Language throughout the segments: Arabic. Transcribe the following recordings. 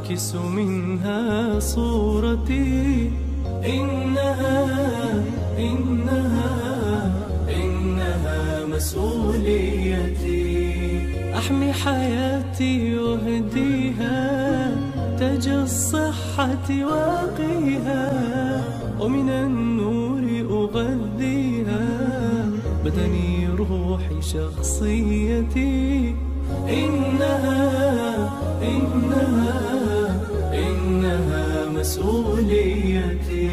أعكس منها صورتي. إنها مسؤوليتي. أحمي حياتي وأهديها تاج الصحة واقيها، ومن النور أغذيها بدني روحي شخصيتي. إنها مسؤوليتي.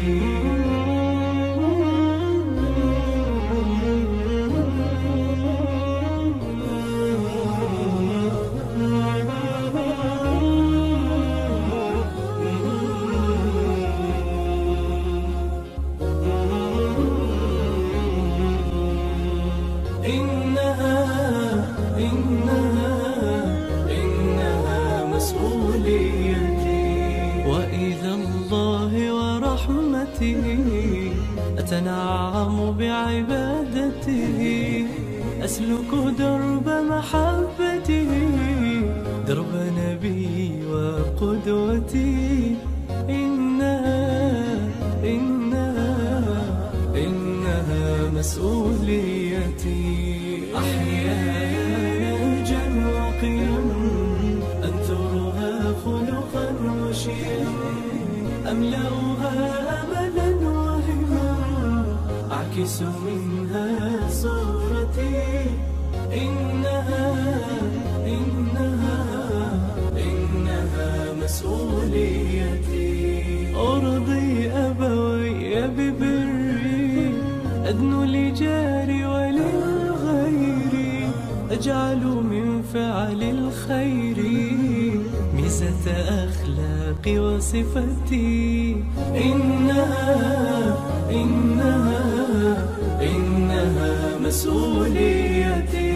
إنها مسؤوليتي. وإلى الله ورحمته أتنعم بعبادته، أسلك درب محبته، درب نبي وقدوتي. إنها مسؤوليتي. أحيانا وقيم أنثرها خلقا وشيما، أملأها أملا وهما، أعكس منها صورتي. إنها مسؤوليتي. أرضي أبوي ببري، أدنو لجاري وللغير، أجعل من فعل الخير ميزة أخلاقي وصفتي. إنها مسؤوليتي.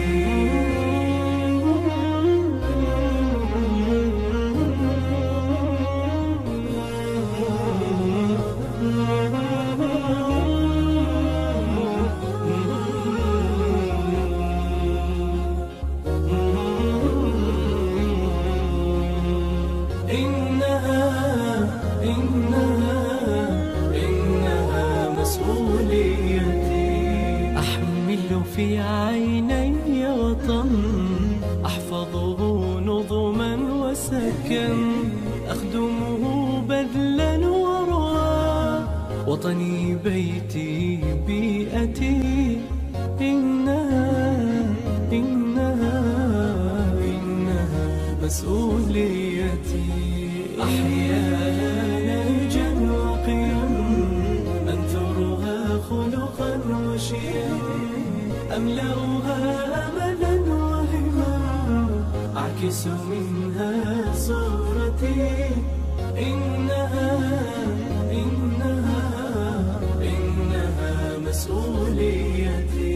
إنها مسؤوليتي. أحمل في عيني وطن، أحفظه نظما وسكن، أخدمه بذلا وروى، وطني بيتي بيئتي. إنها مسؤوليتي. أحيانا وقيم أنثرها خلقا وشيما، أملأها أملا وهما، أعكس منها صورتي. إنها مسؤوليتي.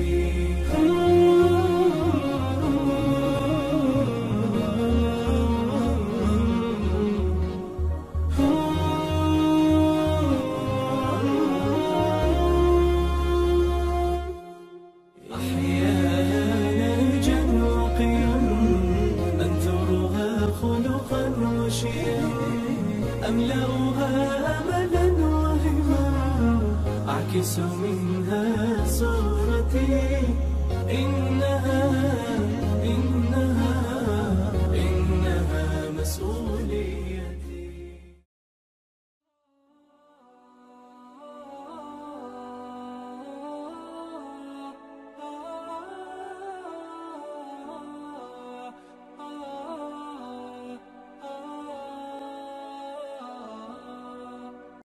أملأها أملا وهما، أعكس منها صورتي. إنها